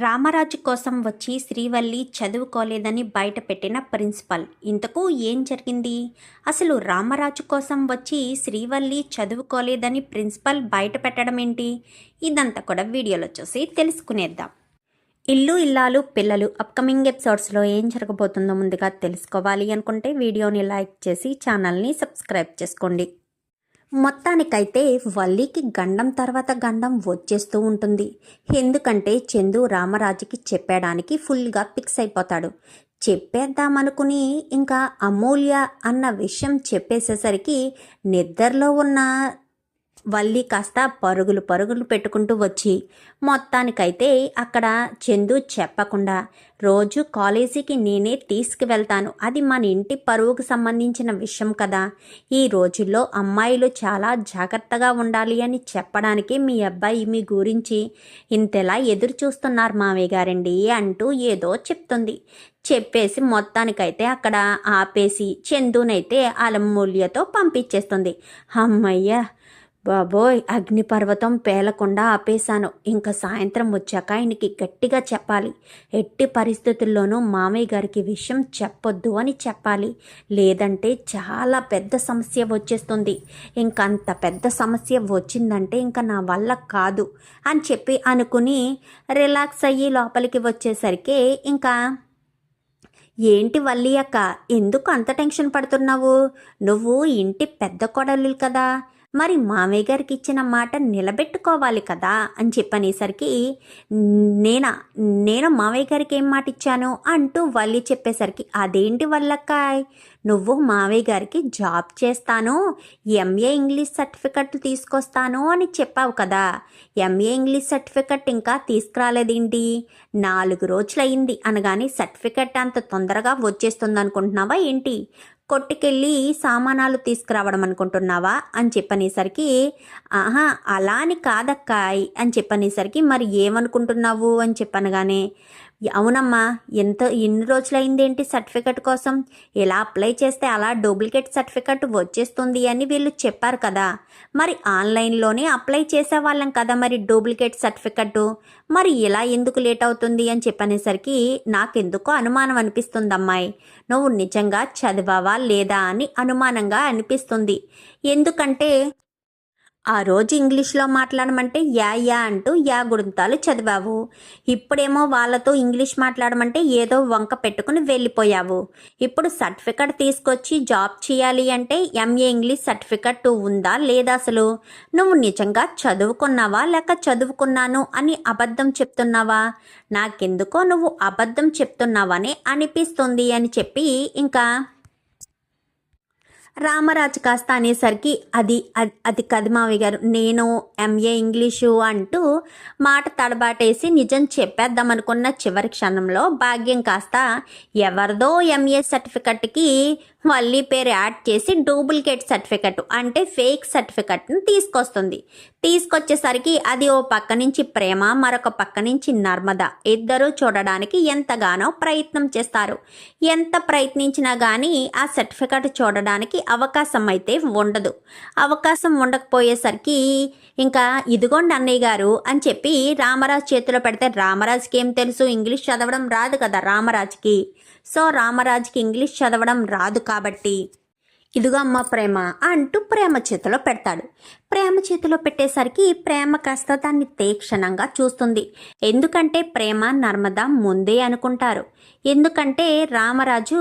రామరాజు కోసం వచ్చి శ్రీవల్లి చదువుకోలేదని బయటపెట్టిన ప్రిన్సిపల్. ఇంతకు ఏం జరిగింది? అసలు రామరాజు కోసం వచ్చి శ్రీవల్లి చదువుకోలేదని ప్రిన్సిపల్ బయట పెట్టడం ఏంటి? ఇదంతా కూడా వీడియోలో చూసి తెలుసుకునేద్దాం. ఇల్లు ఇల్లాలు పిల్లలు అప్కమింగ్ ఎపిసోడ్స్లో ఏం జరగబోతుందో ముందుగా తెలుసుకోవాలి అనుకుంటే వీడియోని లైక్ చేసి ఛానల్ని సబ్స్క్రైబ్ చేసుకోండి. మొత్తానికైతే వల్లికి గండం తర్వాత గండం వచ్చేస్తూ ఉంటుంది. ఎందుకంటే చందు రామరాజుకి చెప్పడానికి ఫుల్గా ఫిక్స్ అయిపోతాడు. చెప్పేద్దామనుకుని ఇంకా అమూల్య అన్న విషయం చెప్పేసేసరికి నిద్రలో ఉన్న వల్లి కాస్త పరుగులు పరుగులు పెట్టుకుంటూ వచ్చి మొత్తానికైతే అక్కడ చందు చెప్పకుండా రోజు కాలేజీకి నేనే తీసుకువెళ్తాను, అది మన ఇంటి పరువుకు సంబంధించిన విషయం కదా, ఈ రోజుల్లో అమ్మాయిలు చాలా జాగ్రత్తగా ఉండాలి అని చెప్పడానికి మీ అబ్బాయి మీ గురించి ఇంతలా ఎదురు చూస్తున్నారు మామయ్య గారండి అంటూ ఏదో చెప్తుంది. చెప్పేసి మొత్తానికైతే అక్కడ ఆపేసి చందునైతే అలమూల్యతో పంపించేస్తుంది. అమ్మయ్య బాబోయ్, అగ్నిపర్వతం పేలకుండా ఆపేశాను. ఇంకా సాయంత్రం వచ్చాక ఆయనకి గట్టిగా చెప్పాలి, ఎట్టి పరిస్థితుల్లోనూ మామయ్య గారికి విషయం చెప్పొద్దు అని చెప్పాలి, లేదంటే చాలా పెద్ద సమస్య వచ్చేస్తుంది. ఇంకంత పెద్ద సమస్య వచ్చిందంటే ఇంకా నా వల్ల కాదు అని చెప్పి అనుకుని రిలాక్స్ అయ్యి లోపలికి వచ్చేసరికి ఇంకా ఏంటి వల్లి అక్క, ఎందుకు అంత టెన్షన్ పడుతున్నావు? నువ్వు ఇంటి పెద్ద కోడలు కదా, మరి మామయ్య గారికి ఇచ్చిన మాట నిలబెట్టుకోవాలి కదా అని చెప్పనేసరికి నేను మామయ్య గారికి ఏం మాట ఇచ్చాను అంటూ వల్లి చెప్పేసరికి, అదేంటి వల్లక్కాయ్, నువ్వు మామయ్య గారికి జాబ్ చేస్తాను, ఎంఏ ఇంగ్లీష్ సర్టిఫికెట్ తీసుకొస్తాను అని చెప్పావు కదా, ఎంఏ ఇంగ్లీష్ సర్టిఫికెట్ ఇంకా తీసుకురాలేదేంటి? 4 రోజులయ్యింది అనగానే సర్టిఫికెట్ అంత తొందరగా వచ్చేస్తుంది అనుకుంటున్నావా ఏంటి? కొట్టుకెళ్ళి సామానాలు తీసుకురావడం అనుకుంటున్నావా అని చెప్పనేసరికి, ఆహా అలా అని కాదక్కాయ్ అని చెప్పనేసరికి, మరి ఏమనుకుంటున్నావు అని చెప్పనగానే, అవునమ్మా ఎన్ని రోజులైందేంటి సర్టిఫికెట్ కోసం, ఎలా అప్లై చేస్తే అలా డూప్లికేట్ సర్టిఫికెట్ వచ్చేస్తుంది అని వీళ్ళు చెప్పారు కదా, మరి ఆన్లైన్లోనే అప్లై చేసేవాళ్ళం కదా మరి డూప్లికేట్ సర్టిఫికెట్, మరి ఇలా ఎందుకు లేట్ అవుతుంది అని చెప్పనేసరికి, నాకెందుకో అనుమానం అనిపిస్తుంది అమ్మాయి, నువ్వు నిజంగా చదివావా లేదా అని అనుమానంగా అనిపిస్తుంది. ఎందుకంటే ఆ రోజు ఇంగ్లీష్లో మాట్లాడమంటే యా అంటూ యా గుణితాలు చదివావు, ఇప్పుడేమో వాళ్ళతో ఇంగ్లీష్ మాట్లాడమంటే ఏదో వంక పెట్టుకుని వెళ్ళిపోయావు. ఇప్పుడు సర్టిఫికెట్ తీసుకొచ్చి జాబ్ చేయాలి అంటే ఎంఏ ఇంగ్లీష్ సర్టిఫికెట్ ఉందా లేదా? అసలు నువ్వు నిజంగా చదువుకున్నావా లేక చదువుకున్నాను అని అబద్ధం చెప్తున్నావా? నాకెందుకో నువ్వు అబద్ధం చెప్తున్నావని అనిపిస్తుంది అని చెప్పి ఇంకా రామరాజు కాస్త అనేసరికి, అది కది మావయ్య గారు, నేను ఎంఏ ఇంగ్లీషు అంటూ మాట తడబాటేసి నిజం చెప్పేద్దామనుకున్న చివరి క్షణంలో భాగ్యం కాస్త ఎవరిదో ఎంఏ సర్టిఫికెట్కి వల్లి పేరు యాడ్ చేసి డూప్లికేట్ సర్టిఫికెట్ అంటే ఫేక్ సర్టిఫికెట్ని తీసుకొచ్చేసరికి అది ఓ పక్క నుంచి ప్రేమ, మరొక పక్క నుంచి నర్మద ఇద్దరూ చూడడానికి ఎంతగానో ప్రయత్నం చేస్తారు. ఎంత ప్రయత్నించినా కానీ ఆ సర్టిఫికెట్ చూడడానికి అవకాశం అయితే ఉండదు. అవకాశం ఉండకపోయేసరికి ఇంకా ఇదిగోండి అన్నయ్య గారు అని చెప్పి రామరాజు చేతిలో పెడితే, రామరాజుకి ఏం తెలుసు, ఇంగ్లీష్ చదవడం రాదు కదా రామరాజుకి. సో రామరాజుకి ఇంగ్లీష్ చదవడం రాదు కాబట్టి, ఇదిగో అమ్మ ప్రేమ అంటూ ప్రేమ చేతిలో పెడతాడు. ప్రేమ చేతిలో పెట్టేసరికి ప్రేమ కాస్త దాన్ని తీక్షణంగా చూస్తుంది. ఎందుకంటే ప్రేమ నర్మద ముందే అనుకుంటారు. ఎందుకంటే రామరాజు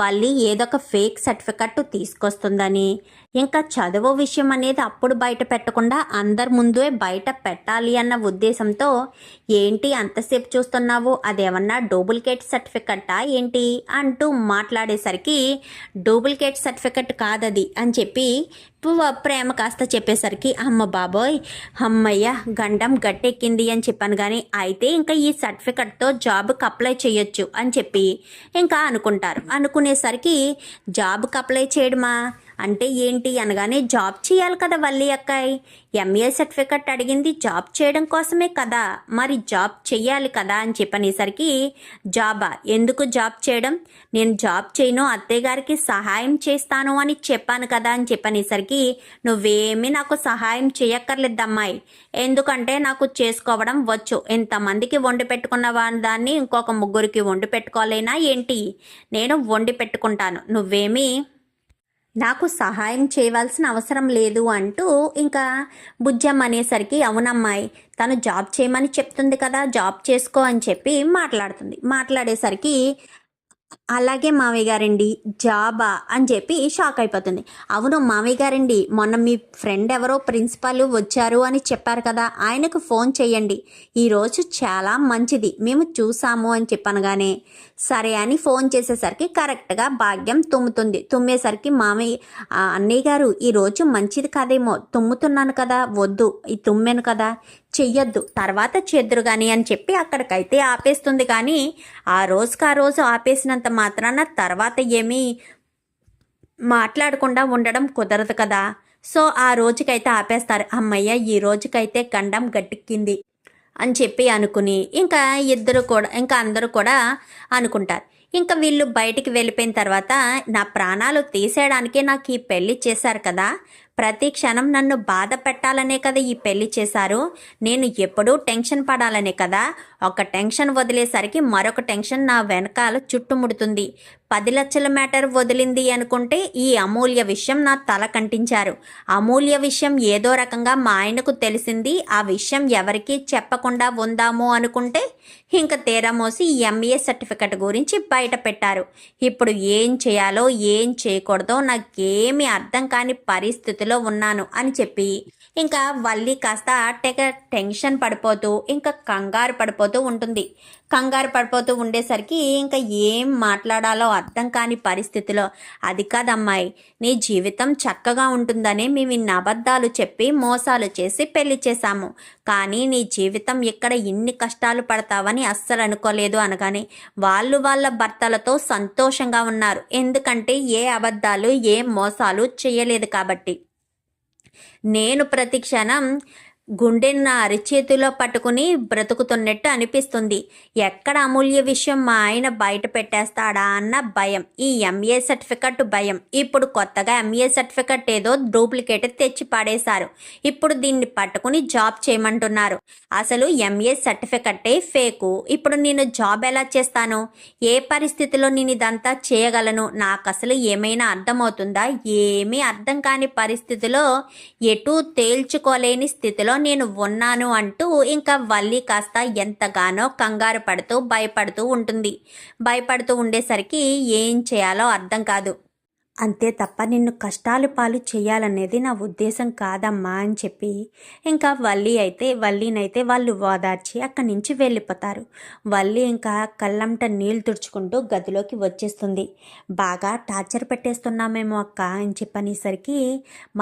వల్లి ఏదొక ఫేక్ సర్టిఫికెట్ తీసుకొస్తుందని, ఇంకా చదువు విషయం అనేది అప్పుడు బయట పెట్టకుండా అందరి ముందే బయట పెట్టాలి అన్న ఉద్దేశంతో, ఏంటి అంతసేపు చూస్తున్నావు, అదేమన్నా డూప్లికేట్ సర్టిఫికెటా ఏంటి అంటూ మాట్లాడేసరికి, డూప్లికేట్ సర్టిఫికెట్ కాదది అని చెప్పి ప్రేమ కాస్త చెప్పేసరికి, అమ్మ బాబోయ్ అమ్మయ్య గండం గట్టెక్కింది అని చెప్పాను. కానీ అయితే ఇంకా ఈ సర్టిఫికెట్తో జాబ్కి అప్లై చేయొచ్చు అని చెప్పి ఇంకా అనుకుంటారు. అనుకునేసరికి జాబ్కి అప్లై చేయడమా, అంటే ఏంటి అనగానే జాబ్ చేయాలి కదా వల్లి అక్కాయ్, ఎంఏ సర్టిఫికెట్ అడిగింది జాబ్ చేయడం కోసమే కదా, మరి జాబ్ చెయ్యాలి కదా అని చెప్పనేసరికి, జాబా, ఎందుకు జాబ్ చేయడం, నేను జాబ్ చేయను, అత్తయ్య గారికి సహాయం చేస్తాను అని చెప్పాను కదా అని చెప్పనేసరికి, నువ్వేమీ నాకు సహాయం చేయక్కర్లేదు అమ్మాయి, ఎందుకంటే నాకు చేసుకోవడం వచ్చు, ఇంతమందికి వండి పెట్టుకున్న దాన్ని ఇంకొక ముగ్గురికి వండి పెట్టుకోలేనా ఏంటి, నేను వండి పెట్టుకుంటాను, నువ్వేమీ నాకు సహాయం చేయవలసిన అవసరం లేదు అంటూ ఇంకా బుజ్జమ్మ అనేసరికి, అవునమ్మాయి తను జాబ్ చేయమని చెప్తుంది కదా, జాబ్ చేసుకో అని చెప్పి మాట్లాడేసరికి, అలాగే మామయ్య గారండి, జాబా అని చెప్పి షాక్ అయిపోతుంది. అవును మామయ్య గారండి, మొన్న మీ ఫ్రెండ్ ఎవరో ప్రిన్సిపాల్ వచ్చారు అని చెప్పారు కదా, ఆయనకు ఫోన్ చేయండి, ఈరోజు చాలా మంచిది మేము చూసాము అని చెప్పనగానే, సరే అని ఫోన్ చేసేసరికి కరెక్ట్గా భాగ్యం తుమ్మేసరికి, మామయ్య అన్నయ్య గారు ఈరోజు మంచిది కాదేమో, తుమ్ముతున్నాను కదా, వద్దు ఈ తుమ్మాను కదా, చెయ్యొద్దు తర్వాత చేద్దురు కానీ అని చెప్పి అక్కడికైతే ఆపేస్తుంది. కానీ ఆ రోజు ఆపేసినంత మాత్రాన తర్వాత ఏమీ మాట్లాడకుండా ఉండడం కుదరదు కదా. సో ఆ రోజుకైతే ఆపేస్తారు. అమ్మయ్య ఈ రోజుకైతే గండం గట్టెక్కింది అని చెప్పి అనుకుని ఇంకా అందరూ కూడా అనుకుంటారు. ఇంకా వీళ్ళు బయటికి వెళ్ళిపోయిన తర్వాత, నా ప్రాణాలు తీసేయడానికే నాకు ఈ పెళ్లి చేశారు కదా, ప్రతి క్షణం నన్ను బాధ పెట్టాలనే కదా ఈ పెళ్లి చేశారు, నేను ఎప్పుడూ టెన్షన్ పడాలనే కదా, ఒక టెన్షన్ వదిలేసరికి మరొక టెన్షన్ నా వెనకాల చుట్టుముడుతుంది, 10 లక్షల మ్యాటర్ వదిలింది అనుకుంటే ఈ అమూల్య విషయం నా తల కంటించారు, అమూల్య విషయం ఏదో రకంగా మా ఆయనకు తెలిసింది, ఆ విషయం ఎవరికీ చెప్పకుండా ఉందాము అనుకుంటే ఇంకా తీరమోసి ఎంఏ సర్టిఫికెట్ గురించి బయట పెట్టారు. ఇప్పుడు ఏం చేయాలో ఏం చేయకూడదో నాకేమీ అర్థం కాని పరిస్థితిలో ఉన్నాను అని చెప్పి ఇంకా వల్లి కాస్త టెన్షన్ పడిపోతూ ఇంకా కంగారు పడిపోతూ ఉండేసరికి ఇంకా ఏం మాట్లాడాలో అర్థం కాని పరిస్థితిలో, అది కాదమ్మాయి, నీ జీవితం చక్కగా ఉంటుందని మేము ఇన్ని అబద్ధాలు చెప్పి మోసాలు చేసి పెళ్లి చేశాము, కానీ నీ జీవితం ఇక్కడ ఇన్ని కష్టాలు పడతావని అస్సలు అనుకోలేదు అనగానే, వాళ్ళ భర్తలతో సంతోషంగా ఉన్నారు, ఎందుకంటే ఏ అబద్ధాలు ఏ మోసాలు చేయలేదు కాబట్టి. నేను ప్రతి క్షణం గుండెని నా అరిచేతిలో పట్టుకుని బ్రతుకుతున్నట్టు అనిపిస్తుంది, ఎక్కడ అమూల్య విషయం మా ఆయన బయట పెట్టేస్తాడా అన్న భయం, ఈ ఎంఏ సర్టిఫికెట్ భయం, ఇప్పుడు కొత్తగా ఎంఏ సర్టిఫికెట్ ఏదో డూప్లికేట్ తెచ్చి పాడేశారు, ఇప్పుడు దీన్ని పట్టుకుని జాబ్ చేయమంటున్నారు, అసలు ఎంఏ సర్టిఫికెటే ఫేకు, ఇప్పుడు నేను జాబ్ ఎలా చేస్తాను, ఏ పరిస్థితిలో నేను ఇదంతా చేయగలను, నాకు అసలు ఏమైనా అర్థమవుతుందా, ఏమీ అర్థం కాని పరిస్థితిలో, ఎటూ తేల్చుకోలేని స్థితిలో నేను ఉన్నాను అంటూ ఇంకా వల్లి కాస్త ఎంతగానో కంగారు పడుతూ భయపడుతూ ఉండేసరికి ఏం చేయాలో అర్థం కాదు. అంతే తప్ప నిన్ను కష్టాలు పాలు చేయాలనేది నా ఉద్దేశం కాదమ్మా అని చెప్పి ఇంకా వల్లినైతే వాళ్ళు ఓదార్చి అక్కడి నుంచి వెళ్ళిపోతారు. వల్లి ఇంకా కళ్ళంట నీళ్ళు తుడుచుకుంటూ గదిలోకి వచ్చేస్తుంది. బాగా టార్చర్ పెట్టేస్తున్నామేమో అక్క అని చెప్పనేసరికి,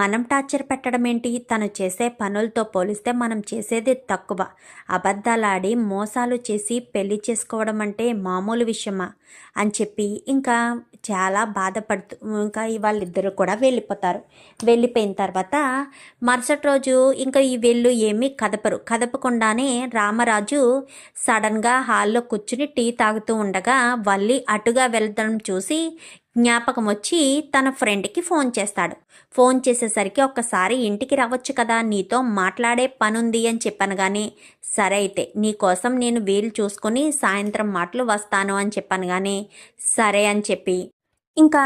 మనం టార్చర్ పెట్టడం ఏంటి, తను చేసే పనులతో పోలిస్తే మనం చేసేది తక్కువ, అబద్ధాలాడి మోసాలు చేసి పెళ్లి చేసుకోవడం అంటే మామూలు విషయమా అని చెప్పి ఇంకా చాలా బాధపడుతూ ఇంకా వాళ్ళిద్దరూ కూడా వెళ్ళిపోతారు. వెళ్ళిపోయిన తర్వాత మరుసటి రోజు ఇంకా ఈ వీళ్ళు ఏమీ కదపకుండానే రామరాజు సడన్గా హాల్లో కూర్చుని టీ తాగుతూ ఉండగా వల్లి అటుగా వెళ్తడం చూసి జ్ఞాపకం వచ్చి తన ఫ్రెండ్కి ఫోన్ చేస్తాడు. ఫోన్ చేసేసరికి, ఒక్కసారి ఇంటికి రావచ్చు కదా, నీతో మాట్లాడే పనుంది అని చెప్పాను. కానీ సరే అయితే నీకోసం నేను వీలు చూసుకుని సాయంత్రం మాటలు వస్తాను అని చెప్పాను. కానీ సరే అని చెప్పి ఇంకా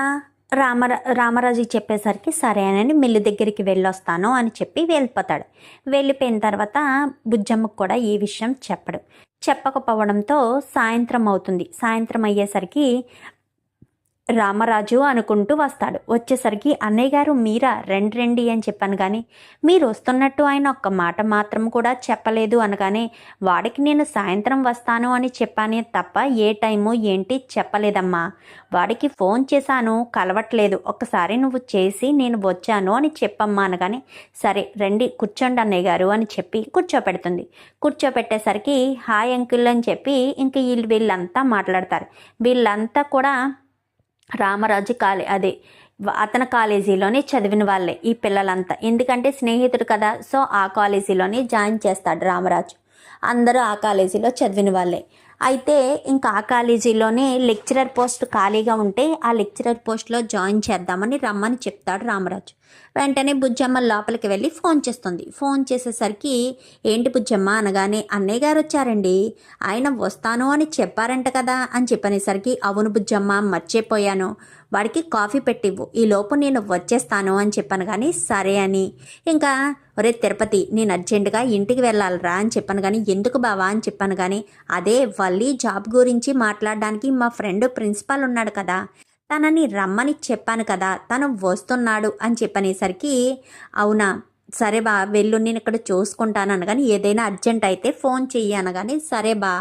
రామరాజు చెప్పేసరికి సరే అని మిల్లు దగ్గరికి వెళ్ళొస్తాను అని చెప్పి వెళ్ళిపోతాడు. వెళ్ళిపోయిన తర్వాత బుజ్జమ్మకు కూడా ఈ విషయం చెప్పకపోవడంతో సాయంత్రం అవుతుంది. సాయంత్రం అయ్యేసరికి రామరాజు అనుకుంటూ వస్తాడు. వచ్చేసరికి అన్నయ్య గారు మీరా, రండి అని చెప్పాను. కానీ మీరు వస్తున్నట్టు ఆయన ఒక్క మాట మాత్రం కూడా చెప్పలేదు అనగానే, వాడికి నేను సాయంత్రం వస్తాను అని చెప్పానే తప్ప ఏ టైము ఏంటి చెప్పలేదమ్మా, వాడికి ఫోన్ చేశాను కలవట్లేదు, ఒక్కసారి నువ్వు చేసి నేను వచ్చాను అని చెప్పమ్మా అనగానే, సరే రండి కూర్చోండి అన్నయ్య గారు అని చెప్పి కూర్చోపెడుతుంది. కూర్చోపెట్టేసరికి హాయ్ అంకుల్ అని చెప్పి ఇంక వీళ్ళంతా మాట్లాడతారు. వీళ్ళంతా కూడా రామరాజు అతని కాలేజీలోనే చదివిన వాళ్ళే ఈ పిల్లలంతా. ఎందుకంటే స్నేహితుడు కదా, సో ఆ కాలేజీలోనే జాయిన్ చేస్తాడు రామరాజు. అందరూ ఆ కాలేజీలో చదివిన వాళ్ళే. అయితే ఇంకా ఆ కాలేజీలోనే లెక్చరర్ పోస్ట్ ఖాళీగా ఉంటే ఆ లెక్చరర్ పోస్ట్లో జాయిన్ చేద్దామని రమ్మని చెప్తాడు రామరాజు. వెంటనే బుజ్జమ్మ లోపలికి వెళ్ళి ఫోన్ చేస్తుంది. ఫోన్ చేసేసరికి ఏంటి బుజ్జమ్మ అనగానే, అన్నయ్య గారు వచ్చారండి, ఆయన వస్తాను అని చెప్పారంట కదా అని చెప్పనేసరికి, అవును బుజ్జమ్మ మర్చిపోయాను, వాడికి కాఫీ పెట్టివ్వు, ఈలోపు నేను వచ్చేస్తాను అని చెప్పాను. కానీ సరే అని ఇంకా, ఒరే తిరుపతి నేను అర్జెంటుగా ఇంటికి వెళ్ళాలిరా అని చెప్పాను. కానీ ఎందుకు బావా అని చెప్పాను. కానీ అదే వల్లి జాబ్ గురించి మాట్లాడడానికి మా ఫ్రెండ్ ప్రిన్సిపాల్ ఉన్నాడు కదా, తనని రమ్మని చెప్పాను కదా, తను వస్తున్నాడు అని చెప్పనేసరికి, అవునా సరే బా వెళ్ళు, నేను ఇక్కడ చూసుకుంటాను అనగాని, ఏదైనా అర్జెంట్ అయితే ఫోన్ చెయ్యి అనగాని, సరే బా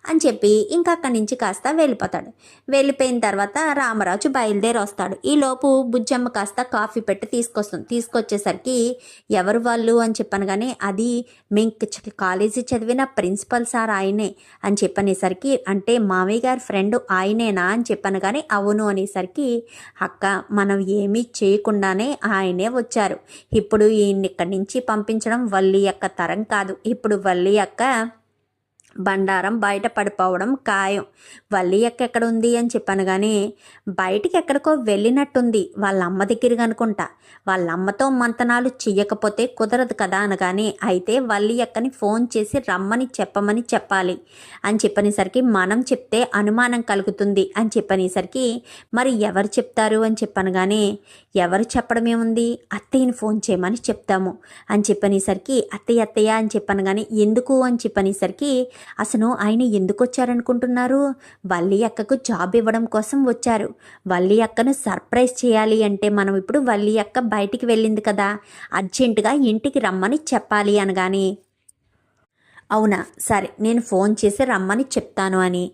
అని చెప్పి ఇంకా అక్కడి నుంచి కాస్త వెళ్ళిపోతాడు. వెళ్ళిపోయిన తర్వాత రామరాజు బయలుదేరి వస్తాడు. ఈలోపు బుజ్జమ్మ కాస్త కాఫీ పెట్టి తీసుకొస్తుంది. తీసుకొచ్చేసరికి ఎవరు వాళ్ళు అని చెప్పాను. కానీ అది మేము కాలేజీ చదివిన ప్రిన్సిపల్ సార్ ఆయనే అని చెప్పనేసరికి, అంటే మామయ్య గారి ఫ్రెండ్ ఆయనేనా అని చెప్పాను. కానీ అవును అనేసరికి, అక్క మనం ఏమీ చేయకుండానే ఆయనే వచ్చారు, ఇప్పుడు ఈయన్ని ఇక్కడి నుంచి పంపించడం వల్లి అక్క తరం కాదు, ఇప్పుడు వల్లి అక్క బండారం బయట పడిపోవడం ఖాయం. వల్లి అక్క ఎక్కడ ఉంది అని చెప్పాను. కానీ బయటికి ఎక్కడికో వెళ్ళినట్టుంది, వాళ్ళ అమ్మ దగ్గరికి అనుకుంటా, వాళ్ళ అమ్మతో మంతనాలు చెయ్యకపోతే కుదరదు కదా అనగానే, అయితే వల్లి అక్కని ఫోన్ చేసి రమ్మని చెప్పమని చెప్పాలి అని చెప్పనేసరికి, మనం చెప్తే అనుమానం కలుగుతుంది అని చెప్పనేసరికి, మరి ఎవరు చెప్తారు అని చెప్పాను. కానీ ఎవరు చెప్పడమేముంది, అత్తయ్యని ఫోన్ చేయమని చెప్తాము అని చెప్పనేసరికి, అత్తయ్య అత్తయ్య అని చెప్పాను. కానీ ఎందుకు అని చెప్పనేసరికి, అసలు ఆయన ఎందుకు వచ్చారనుకుంటున్నారు, వల్లి అక్కకు జాబ్ ఇవ్వడం కోసం వచ్చారు. వల్లి అక్కను సర్ప్రైజ్ చేయాలి అంటే మనం ఇప్పుడు వల్లి అక్క బయటికి వెళ్ళింది కదా, అర్జెంటుగా ఇంటికి రమ్మని చెప్పాలి అనగాని, అవునా సరే నేను ఫోన్ చేసి రమ్మని చెప్తాను అని,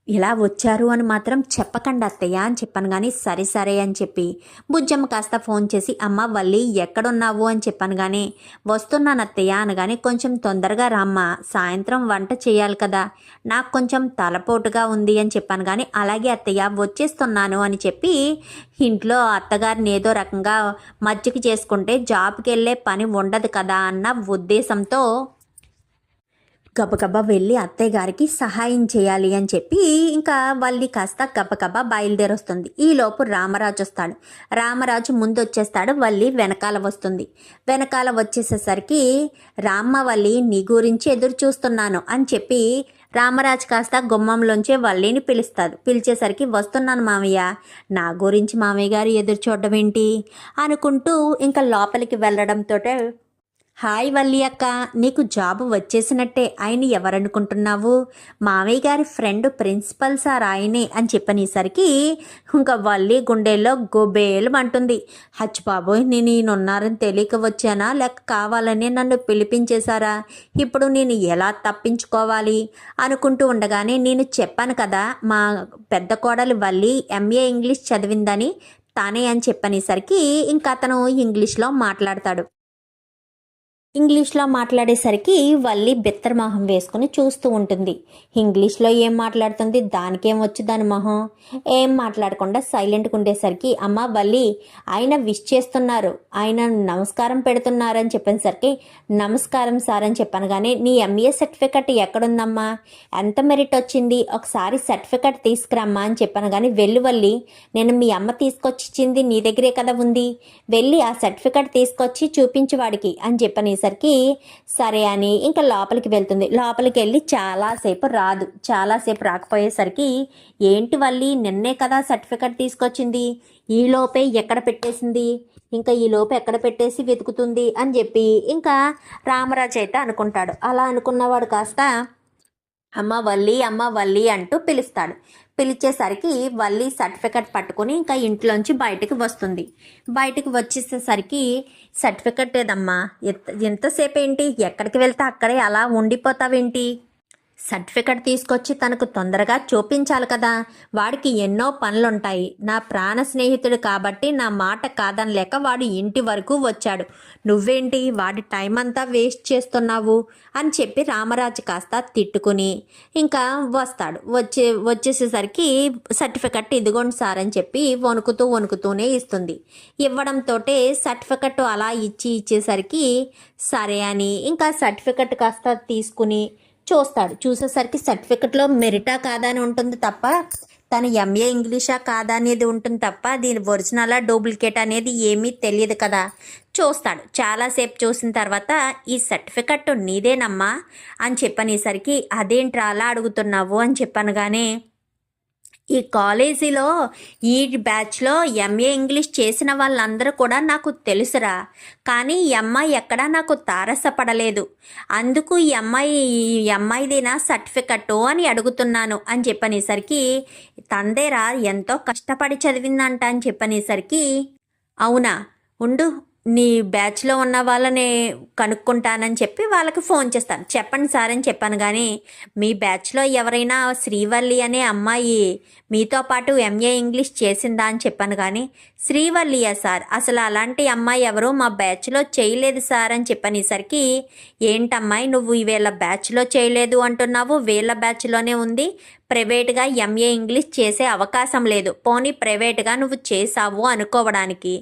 ఇలా వచ్చారు అని మాత్రం చెప్పకండి అత్తయ్య అని చెప్పాను. కానీ సరే సరే అని చెప్పి బుజ్జమ్మ కాస్త ఫోన్ చేసి, అమ్మ వల్లి ఎక్కడున్నావు అని చెప్పాను. కానీ వస్తున్నాను అత్తయ్య అనగానే, కొంచెం తొందరగా రామ్మ, సాయంత్రం వంట చేయాలి కదా, నాకు కొంచెం తలపోటుగా ఉంది అని చెప్పాను. కానీ అలాగే అత్తయ్య వచ్చేస్తున్నాను అని చెప్పి ఇంట్లో అత్తగారిని ఏదో రకంగా మజ్జిగ చేసుకుంటే జాబ్కి వెళ్ళే పని ఉండదు కదా అన్న ఉద్దేశంతో గబగబా వెళ్ళి అత్తయ్య గారికి సహాయం చేయాలి అని చెప్పి ఇంకా వల్లి కాస్త గబగబా బయలుదేరొస్తుంది. ఈలోపు రామరాజు వస్తాడు. రామరాజు ముందు వచ్చేస్తాడు, వల్లి వెనకాల వస్తుంది. వెనకాల వచ్చేసేసరికి, రామ్మ వల్లి నీ గురించి ఎదురు చూస్తున్నాను అని చెప్పి రామరాజు కాస్త గుమ్మంలోంచే వల్లిని పిలుస్తాడు. పిలిచేసరికి, వస్తున్నాను మామయ్య, నా గురించి మామయ్య గారు ఎదురు చూడడం ఏంటి అనుకుంటూ ఇంకా లోపలికి వెళ్ళడంతో, హాయ్ వల్లి అక్క, నీకు జాబ్ వచ్చేసినట్టే, ఆయన ఎవరనుకుంటున్నావు, మామయ్య గారి ఫ్రెండ్ ప్రిన్సిపల్ సార్ ఆయనే అని చెప్పనేసరికి ఇంకా వల్లి గుండెల్లో గోబేలు అంటుంది. హచ్ బాబోయ్, నేనున్నారని తెలియక వచ్చానా, లేక కావాలని నన్ను పిలిపించేశారా, ఇప్పుడు నేను ఎలా తప్పించుకోవాలి అనుకుంటూ ఉండగానే, నేను చెప్పాను కదా మా పెద్ద కోడలు వల్లి ఎంఏ ఇంగ్లీష్ చదివిందని, తానే అని చెప్పనేసరికి ఇంకా అతను ఇంగ్లీష్లో మాట్లాడతాడు. ఇంగ్లీష్లో మాట్లాడేసరికి వల్లి బెత్తరమొహం వేసుకుని చూస్తూ ఉంటుంది. ఇంగ్లీష్లో ఏం మాట్లాడుతుంది, దానికేం వచ్చు దాని మొహం, ఏం మాట్లాడకుండా సైలెంట్గా ఉండేసరికి, అమ్మ వల్లి ఆయన విష్ చేస్తున్నారు, ఆయన నమస్కారం పెడుతున్నారు అని చెప్పేసరికి, నమస్కారం సార్ అని చెప్పాను. కానీ నీ ఎంఏ సర్టిఫికెట్ ఎక్కడుందమ్మా, ఎంత మెరిట్ వచ్చింది, ఒకసారి సర్టిఫికెట్ తీసుకురమ్మా అని చెప్పాను. కానీ వెళ్ళు వల్లి, నేను మీ అమ్మ తీసుకొచ్చింది నీ దగ్గరే కదా ఉంది, వెళ్ళి ఆ సర్టిఫికెట్ తీసుకొచ్చి చూపించు వాడికి అని చెప్పని సరికి సరే అని ఇంకా లోపలికి వెళ్తుంది. లోపలికి వెళ్ళి చాలాసేపు రాకపోయేసరికి, ఏంటి వల్లి నిన్నే కదా సర్టిఫికెట్ తీసుకొచ్చింది, ఈలోపే ఎక్కడ పెట్టేసింది, ఇంకా ఈలోపు ఎక్కడ పెట్టేసి వెతుకుతుంది అని చెప్పి ఇంకా రామరాజు అయితే అనుకుంటాడు. అలా అనుకున్నవాడు కాస్త అమ్మ వల్లి అంటూ పిలుస్తాడు. పిలిచేసరికి వల్లి సర్టిఫికెట్ పట్టుకుని ఇంకా ఇంట్లోంచి బయటకు వస్తుంది. బయటకు వచ్చేసేసరికి, సర్టిఫికెట్ ఏదమ్మా, ఎంతసేపు ఏంటి, ఎక్కడికి వెళ్తే అక్కడే అలా ఉండిపోతావేంటి, సర్టిఫికెట్ తీసుకొచ్చి తనకు తొందరగా చూపించాలి కదా. వాడికి ఎన్నో పనులుంటాయి. నా ప్రాణ స్నేహితుడు కాబట్టి నా మాట కాదనలేక వాడు ఇంటి వరకు వచ్చాడు. నువ్వేంటి వాడి టైం అంతా వేస్ట్ చేస్తున్నావు అని చెప్పి రామరాజు కాస్త తిట్టుకుని ఇంకా వస్తాడు. వచ్చేసేసరికి సర్టిఫికెట్ ఇదిగోండి సార్ అని చెప్పి వణుకుతూనే ఇస్తుంది. ఇవ్వడంతో సర్టిఫికెట్ అలా ఇచ్చేసరికి సరే అని ఇంకా సర్టిఫికెట్ కాస్త తీసుకుని చూసేసరికి సర్టిఫికెట్లో మెరిటా కాదా అని ఉంటుంది తప్ప తను ఎంఏ ఇంగ్లీషా కాదా అనేది ఉంటుంది తప్ప దీని ఒరిజినలా డూప్లికేట్ అనేది ఏమీ తెలియదు కదా. చాలాసేపు చూసిన తర్వాత ఈ సర్టిఫికెట్ నీదేనమ్మా అని చెప్పనేసరికి అదేంట్రా అలా అడుగుతున్నావు అని చెప్పనగానే ఈ కాలేజీలో ఈ బ్యాచ్లో ఎంఏ ఇంగ్లీష్ చేసిన వాళ్ళందరూ కూడా నాకు తెలుసురా, కానీ ఈ అమ్మాయి ఎక్కడా నాకు తారసపడలేదు. అందుకు ఈ అమ్మాయిదేనా సర్టిఫికెట్ అని అడుగుతున్నాను అని చెప్పనేసరికి తందేరా ఎంతో కష్టపడి చదివిందంట అని చెప్పనేసరికి అవునా ఉండు నీ బ్యాచ్లో ఉన్న వాళ్ళని కనుక్కుంటానని చెప్పి వాళ్ళకి ఫోన్ చేస్తాను, చెప్పండి సార్ అని చెప్పాను. కానీ మీ బ్యాచ్లో ఎవరైనా శ్రీవల్లి అనే అమ్మాయి మీతో పాటు ఎంఏ ఇంగ్లీష్ చేసిందా అని చెప్పాను. కానీ శ్రీవల్లియా సార్, అసలు అలాంటి అమ్మాయి ఎవరు మా బ్యాచ్లో చేయలేదు సార్ అని చెప్పనేసరికి ఏంటమ్మాయి నువ్వు వీళ్ళ బ్యాచ్లో చేయలేదు అంటున్నావు, వీళ్ళ బ్యాచ్లోనే ఉంది, ప్రైవేట్గా ఎంఏ ఇంగ్లీష్ చేసే అవకాశం లేదు, పోనీ ప్రైవేట్గా నువ్వు చేసావు అనుకోవడానికి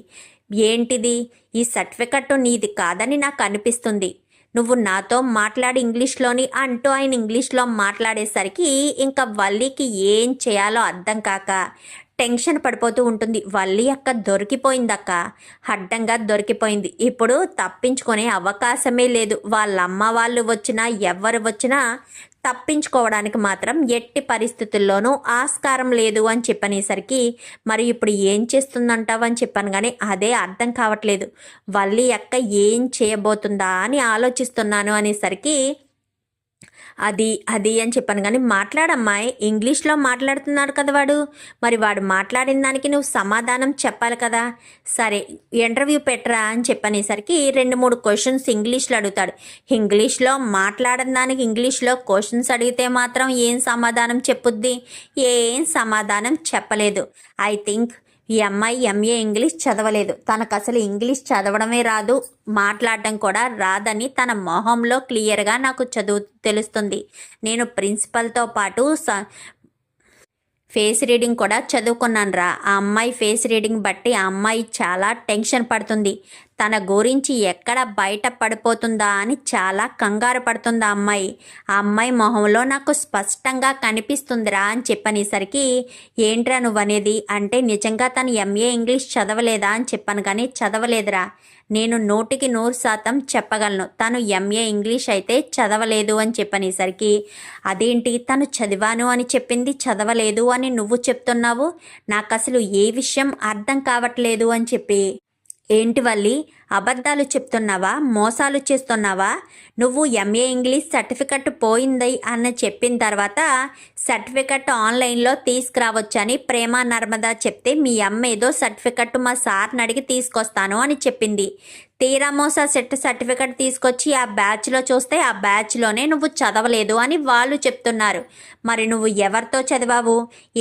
ఏంటిది, ఈ సర్టిఫికెట్ నీది కాదని నాకు అనిపిస్తుంది. నువ్వు నాతో మాట్లాడి ఇంగ్లీష్లోని అంటూ ఆయన ఇంగ్లీష్లో మాట్లాడేసరికి ఇంకా వల్లికి ఏం చేయాలో అర్థం కాక టెన్షన్ పడిపోతూ ఉంటుంది. వల్లి అక్క దొరికిపోయిందక్క, అడ్డంగా దొరికిపోయింది. ఇప్పుడు తప్పించుకునే అవకాశమే లేదు. వాళ్ళ అమ్మ వాళ్ళు వచ్చినా ఎవరు వచ్చినా తప్పించుకోవడానికి మాత్రం ఎట్టి పరిస్థితుల్లోనూ ఆస్కారం లేదు అని చెప్పనేసరికి మరి ఇప్పుడు ఏం చేస్తుందంటావు అని చెప్పాను. కానీ అదే అర్థం కావట్లేదు, వల్లి అక్క ఏం చేయబోతుందా అని ఆలోచిస్తున్నాను అనేసరికి అది అని చెప్పాను. కానీ మాట్లాడమ్మాయి, ఇంగ్లీష్లో మాట్లాడుతున్నాడు కదా వాడు, మరి వాడు మాట్లాడిన దానికి నువ్వు సమాధానం చెప్పాలి కదా. సరే ఇంటర్వ్యూ పెట్టరా అని చెప్పనేసరికి 2-3 క్వశ్చన్స్ ఇంగ్లీష్లో అడుగుతాడు. ఇంగ్లీష్లో మాట్లాడిన దానికి ఇంగ్లీష్లో క్వశ్చన్స్ అడిగితే మాత్రం ఏం సమాధానం చెప్పుద్ది, ఏం సమాధానం చెప్పలేదు. ఐ థింక్ ఈ అమ్మాయి ఎంఏ ఇంగ్లీష్ చదవలేదు, తనకు అసలు ఇంగ్లీష్ చదవడమే రాదు, మాట్లాడడం కూడా రాదని తన మొహంలో క్లియర్గా నాకు తెలుస్తుంది. నేను ప్రిన్సిపల్తో పాటు ఫేస్ రీడింగ్ కూడా చదువుకున్నాను రా. ఆ అమ్మాయి ఫేస్ రీడింగ్ బట్టి ఆ అమ్మాయి చాలా టెన్షన్ పడుతుంది, తన గురించి ఎక్కడ బయట పడిపోతుందా అని చాలా కంగారు పడుతుంది ఆ అమ్మాయి మొహంలో నాకు స్పష్టంగా కనిపిస్తుందిరా అని చెప్పనేసరికి ఏంట్రా నువ్వనేది అంటే నిజంగా తను ఎంఏ ఇంగ్లీష్ చదవలేదా అని చెప్పాను. కానీ చదవలేదురా, నేను 100% చెప్పగలను తను ఎంఏ ఇంగ్లీష్ అయితే చదవలేదు అని చెప్పనేసరికి అదేంటి తను చదివాను అని చెప్పింది, చదవలేదు అని నువ్వు చెప్తున్నావు, నాకు అసలు ఏ విషయం అర్థం కావట్లేదు అని చెప్పి ఏంటి వల్లి అబద్ధాలు చెప్తున్నావా, మోసాలు చేస్తున్నావా, నువ్వు ఎంఏ ఇంగ్లీష్ సర్టిఫికెట్ పోయింది అని చెప్పిన తర్వాత సర్టిఫికెట్ ఆన్లైన్లో తీసుకురావచ్చని ప్రేమ నర్మదా చెప్తే మీ అమ్మ ఏదో సర్టిఫికెట్ మా సార్ని అడిగి తీసుకొస్తాను అని చెప్పింది. తీరామోసా సర్టిఫికెట్ తీసుకొచ్చి ఆ బ్యాచ్లో చూస్తే ఆ బ్యాచ్లోనే నువ్వు చదవలేదు అని వాళ్ళు చెప్తున్నారు. మరి నువ్వు ఎవరితో చదివావు,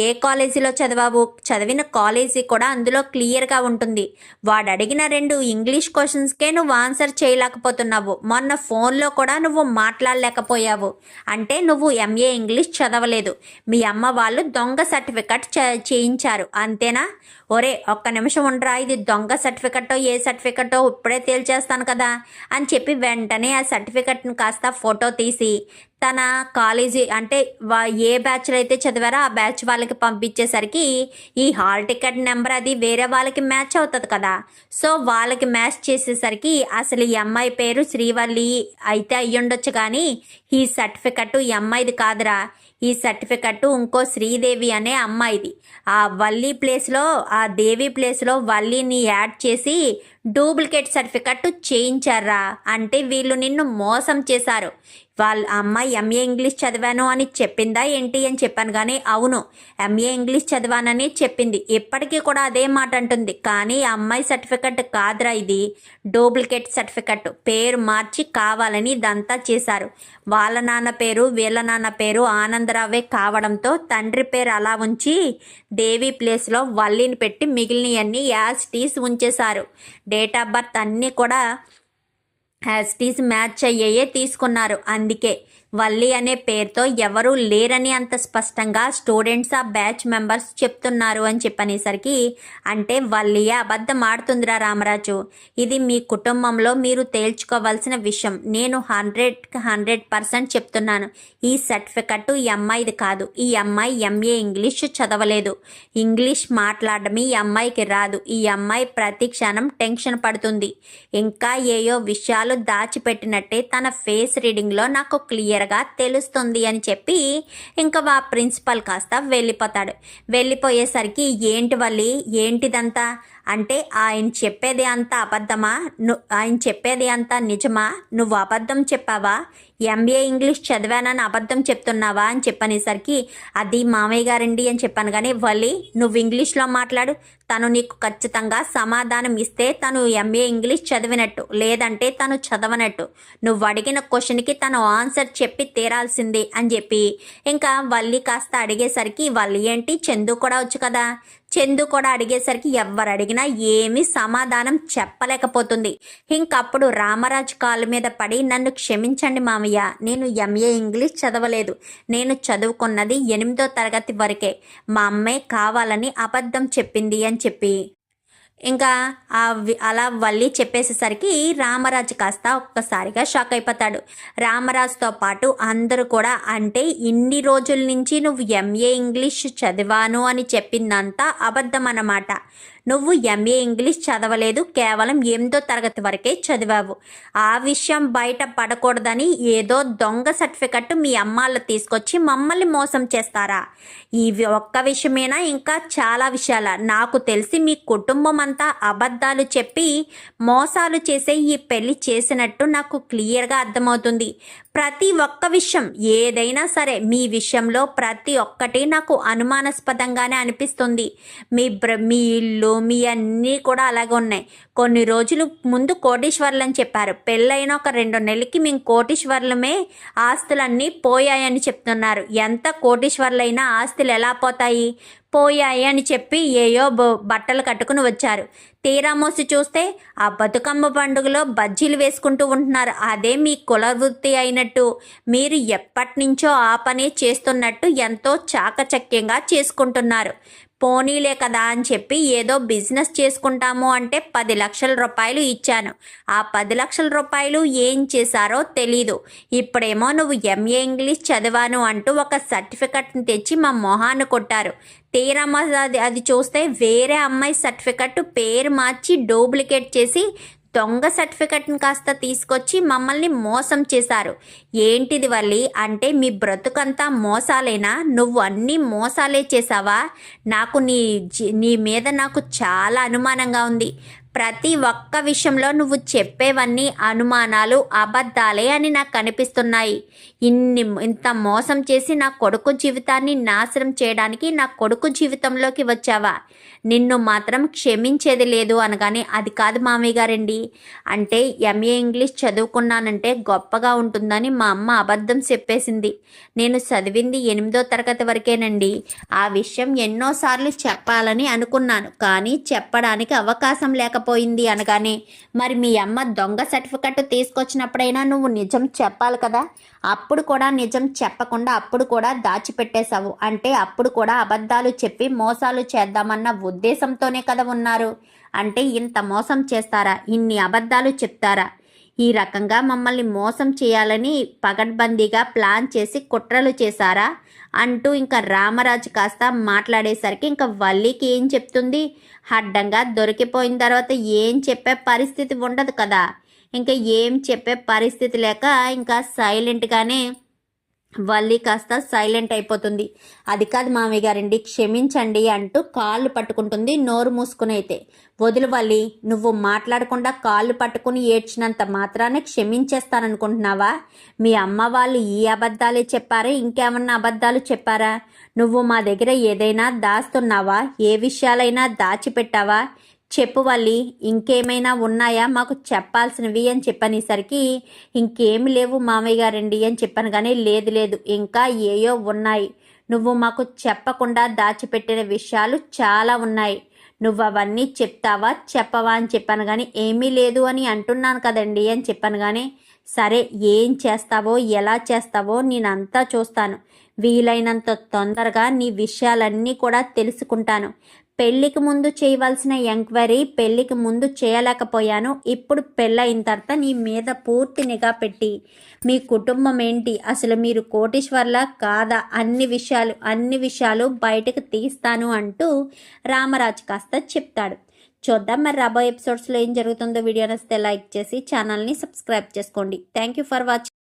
ఏ కాలేజీలో చదివావు, చదివిన కాలేజీ కూడా అందులో క్లియర్గా ఉంటుంది. వాడు అడిగిన 2 ఇంగ్లీష్ క్వశ్చన్స్కే నువ్వు ఆన్సర్ చేయలేకపోతున్నావు, మొన్న ఫోన్లో కూడా నువ్వు మాట్లాడలేకపోయావు, అంటే నువ్వు ఎంఏ ఇంగ్లీష్ చదవలేదు, మీ అమ్మ వాళ్ళు దొంగ సర్టిఫికెట్ చేయించారు అంతేనా. ఒరే ఒక్క నిమిషం ఉండరా, ఇది దొంగ సర్టిఫికెట్టో ఏ సర్టిఫికెట్టో ఇప్పుడే తేల్చేస్తాను కదా అని చెప్పి వెంటనే ఆ సర్టిఫికెట్ని కాస్త ఫోటో తీసి తన కాలేజీ అంటే ఏ బ్యాచ్లో అయితే చదివారో ఆ బ్యాచ్ వాళ్ళకి పంపించేసరికి ఈ హాల్ టికెట్ నెంబర్ అది వేరే వాళ్ళకి మ్యాచ్ అవుతుంది కదా. సో వాళ్ళకి మ్యాచ్ చేసేసరికి అసలు ఈ అమ్మాయి పేరు శ్రీవల్లి అయితే అయ్యుండొచ్చు, కానీ ఈ సర్టిఫికెట్ ఈ అమ్మాయిది కాదురా, ఈ సర్టిఫికెట్ ఇంకో శ్రీదేవి అనే అమ్మాయిది. ఆ వల్లి ప్లేస్లో ఆ దేవి ప్లేస్లో వల్లిని యాడ్ చేసి డూప్లికేట్ సర్టిఫికెట్ చేయించారా అంటే వీళ్ళు నిన్ను మోసం చేశారు. వాళ్ళ అమ్మాయి ఎంఏ ఇంగ్లీష్ చదివాను అని చెప్పిందా ఏంటి అని చెప్పాను. కానీ అవును, ఎంఏ ఇంగ్లీష్ చదివానని చెప్పింది. ఇప్పటికీ కూడా అదే మాట అంటుంది. కానీ అమ్మాయి సర్టిఫికెట్ కాదురా, ఇది డూప్లికేట్ సర్టిఫికెట్. పేరు మార్చి కావాలని ఇదంతా చేశారు. వాళ్ళ నాన్న పేరు వీళ్ళ నాన్న పేరు ఆనందరావే కావడంతో తండ్రి పేరు అలా ఉంచి దేవి ప్లేస్లో వల్లిని పెట్టి మిగిలినవన్నీ యాజ్ టీస్ ఉంచేశారు. డేట్ ఆఫ్ బర్త్ అన్నీ కూడా యాజ్ టీస్ మ్యాచ్ అయ్యేయే తీసుకున్నారు. అందుకే వల్లి అనే పేరుతో ఎవరూ లేరని అంత స్పష్టంగా స్టూడెంట్స్ ఆ బ్యాచ్ మెంబర్స్ చెప్తున్నారు అని చెప్పనేసరికి, అంటే వల్లియే అబద్ధం ఆడుతుందిరా రామరాజు. ఇది మీ కుటుంబంలో మీరు తేల్చుకోవాల్సిన విషయం. నేను 100% చెప్తున్నాను. ఈ సర్టిఫికెట్ ఈ అమ్మాయిది కాదు. ఈ అమ్మాయి ఎంఏ ఇంగ్లీష్ చదవలేదు. ఇంగ్లీష్ మాట్లాడడం ఈ అమ్మాయికి రాదు. ఈ అమ్మాయి ప్రతి క్షణం టెన్షన్ పడుతుంది. ఇంకా ఏయో విషయాలు దాచిపెట్టినట్టే తన ఫేస్ రీడింగ్లో నాకు క్లియర్గా తెలుస్తుంది అని చెప్పి ఇంకా మా ప్రిన్సిపల్ కాస్త వెళ్ళిపోతాడు. వెళ్ళిపోయేసరికి ఏంటి వల్లి, ఏంటిదంతా అంటే ఆయన చెప్పేది అంతా అబద్ధమా, ఆయన చెప్పేది అంతా నిజమా, నువ్వు అబద్ధం చెప్పావా, ఎంఏ ఇంగ్లీష్ చదివానని అబద్ధం చెప్తున్నావా అని చెప్పనేసరికి, అది మామయ్య గారండి అని చెప్పాను. కానీ వల్లి నువ్వు ఇంగ్లీష్లో మాట్లాడు, తను నీకు ఖచ్చితంగా సమాధానం ఇస్తే తను ఎంఏ ఇంగ్లీష్ చదివినట్టు, లేదంటే తను చదవనట్టు. నువ్వు అడిగిన క్వశ్చన్కి తను ఆన్సర్ చెప్పి తీరాల్సిందే అని చెప్పి ఇంకా వల్లి కాస్త అడిగేసరికి, వల్లి ఏంటి చందు కూడా వచ్చు కదా, చందు కూడా అడిగేసరికి ఎవరు అడిగినా ఏమీ సమాధానం చెప్పలేకపోతుంది. ఇంకప్పుడు రామరాజు కాళ్ళ మీద పడి, నన్ను క్షమించండి మామయ్య, నేను ఎంఏ ఇంగ్లీష్ చదవలేదు. నేను చదువుకున్నది 8వ తరగతి వరకే. మా అమ్మే కావాలని అబద్ధం చెప్పింది అని చెప్పి ఇంకా అలా వల్లి చెప్పేసేసరికి రామరాజు కాస్త ఒక్కసారిగా షాక్ అయిపోతాడు. రామరాజుతో పాటు అందరూ కూడా, అంటే ఇన్ని రోజుల నుంచి నువ్వు ఎంఏ ఇంగ్లీష్ చదివాను అని చెప్పిందంతా అబద్ధం అన్నమాట. నువ్వు ఎంఏ ఇంగ్లీష్ చదవలేదు, కేవలం 8వ తరగతి వరకే చదివావు. ఆ విషయం బయట పడకూడదని ఏదో దొంగ సర్టిఫికెట్ మీ అమ్మాళ్ళు తీసుకొచ్చి మమ్మల్ని మోసం చేస్తారా? ఇవి ఒక్క విషయమేనా, ఇంకా చాలా విషయాల? నాకు తెలిసి మీ కుటుంబం అంతా అబద్ధాలు చెప్పి మోసాలు చేసే ఈ పెళ్లి చేసినట్టు నాకు క్లియర్గా అర్థమవుతుంది. ప్రతి ఒక్క విషయం ఏదైనా సరే మీ విషయంలో ప్రతి ఒక్కటి నాకు అనుమానాస్పదంగానే అనిపిస్తుంది. మీ ఇల్లు మీ అన్నీ కూడా అలాగే ఉన్నాయి. కొన్ని రోజులు ముందు కోటీశ్వర్లు అని చెప్పారు. పెళ్ళైన ఒక 2 నెలలకి మేము కోటీశ్వర్లమే, ఆస్తులన్నీ పోయాయని చెప్తున్నారు. ఎంత కోటీశ్వర్లైనా ఆస్తులు ఎలా పోయాయి అని చెప్పి ఏయో బట్టలు కట్టుకుని వచ్చారు. తీరా మోసి చూస్తే ఆ బతుకమ్మ పండుగలో బజ్జీలు వేసుకుంటూ ఉంటున్నారు. అదే మీ కుల వృత్తి అయినట్టు, మీరు ఎప్పటి నుంచో ఆ పని చేస్తున్నట్టు ఎంతో చాకచక్యంగా చేసుకుంటున్నారు. పోనీలే కదా అని చెప్పి ఏదో బిజినెస్ చేసుకుంటాము అంటే 10 లక్షల రూపాయలు ఇచ్చాను. ఆ 10 లక్షల రూపాయలు ఏం చేశారో తెలీదు. ఇప్పుడేమో నువ్వు ఎంఏ ఇంగ్లీష్ చదివాను అంటూ ఒక సర్టిఫికెట్ని తెచ్చి మా మొహాన్ని కొట్టారు. తీరా అది చూస్తే వేరే అమ్మాయి సర్టిఫికెట్ పేరు మార్చి డూప్లికేట్ చేసి దొంగ సర్టిఫికెట్ని కాస్త తీసుకొచ్చి మమ్మల్ని మోసం చేశారు. ఏంటిది వల్లి, అంటే మీ బ్రతుకంతా మోసాలేనా? నువ్వు అన్నీ మోసాలే చేసావా? నాకు నీ మీద నాకు చాలా అనుమానంగా ఉంది. ప్రతి ఒక్క విషయంలో నువ్వు చెప్పేవన్నీ అనుమానాలు, అబద్ధాలే అని నాకు కనిపిస్తున్నాయి. ఇంత మోసం చేసి నా కొడుకు జీవితాన్ని నాశనం చేయడానికి నా కొడుకు జీవితంలోకి వచ్చావా? నిన్ను మాత్రం క్షమించేది లేదు అనగానే, అది కాదు మామయ్య గారండి, అంటే ఎంఏ ఇంగ్లీష్ చదువుకున్నానంటే గొప్పగా ఉంటుందని మా అమ్మ అబద్ధం చెప్పేసింది. నేను చదివింది 8వ తరగతి వరకేనండి. ఆ విషయం ఎన్నోసార్లు చెప్పాలని అనుకున్నాను, కానీ చెప్పడానికి అవకాశం లేకపోయింది అనగానే, మరి మీ అమ్మ దొంగ సర్టిఫికెట్ తీసుకొచ్చినప్పుడైనా నువ్వు నిజం చెప్పాలి కదా. అప్పుడు కూడా నిజం చెప్పకుండా అప్పుడు కూడా దాచిపెట్టేశావు. అంటే అప్పుడు కూడా అబద్ధాలు చెప్పి మోసాలు చేద్దామన్న ఉద్దేశంతోనే కదా ఉన్నారు. అంటే ఇంత మోసం చేస్తారా? ఇన్ని అబద్ధాలు చెప్తారా? ఈ రకంగా మమ్మల్ని మోసం చేయాలని పగడ్బందీగా ప్లాన్ చేసి కుట్రలు చేశారా అంటూ ఇంకా రామరాజు కాస్త మాట్లాడేసరికి ఇంకా వల్లికి ఏం చెప్తుంది? అడ్డంగా దొరికిపోయిన తర్వాత ఏం చెప్పే పరిస్థితి ఉండదు కదా. ఇంకా ఏం చెప్పే పరిస్థితి లేక ఇంకా సైలెంట్గానే వల్లి కాస్త సైలెంట్ అయిపోతుంది. అది కాదు మామయ్య గారండి, క్షమించండి అంటూ కాళ్ళు పట్టుకుంటుంది నోరు మూసుకుని. అయితే వదులు వల్లి, నువ్వు మాట్లాడకుండా కాళ్ళు పట్టుకుని ఏడ్చినంత మాత్రాన్ని క్షమించేస్తాననుకుంటున్నావా? మీ అమ్మ వాళ్ళు ఈ అబద్ధాలే చెప్పారా, ఇంకేమన్నా అబద్ధాలు చెప్పారా? నువ్వు మా దగ్గర ఏదైనా దాస్తున్నావా? ఏ విషయాలైనా దాచిపెట్టావా? చెప్పు వల్లి, ఇంకేమైనా ఉన్నాయా మాకు చెప్పాల్సినవి అని చెప్పనేసరికి ఇంకేమి లేవు మామయ్య గారండి అని చెప్పాను. కానీ లేదు లేదు, ఇంకా ఏయో ఉన్నాయి, నువ్వు మాకు చెప్పకుండా దాచిపెట్టిన విషయాలు చాలా ఉన్నాయి, నువ్వు అవన్నీ చెప్తావా చెప్పవా అని చెప్పాను. కానీ ఏమీ లేదు అని అంటున్నాను కదండి అని చెప్పాను. కానీ సరే, ఏం చేస్తావో ఎలా చేస్తావో నేనంతా చూస్తాను, వీలైనంత తొందరగా నీ విషయాలన్నీ కూడా తెలుసుకుంటాను. పెళ్ళికి ముందు చేయవలసిన ఎంక్వైరీ పెళ్ళికి ముందు చేయలేకపోయాను, ఇప్పుడు పెళ్ళయిన తర్వాత నీ మీద పూర్తి నిఘా పెట్టి మీ కుటుంబం ఏంటి, అసలు మీరు కోటీశ్వర్లా కాదా, అన్ని విషయాలు బయటకు తీస్తాను అంటూ రామరాజు కాస్త చెప్తాడు. చూద్దాం మరి రాబోయే ఎపిసోడ్స్లో ఏం జరుగుతుందో. వీడియో నచ్చితే లైక్ చేసి ఛానల్ని సబ్స్క్రైబ్ చేసుకోండి. Thank you for watching.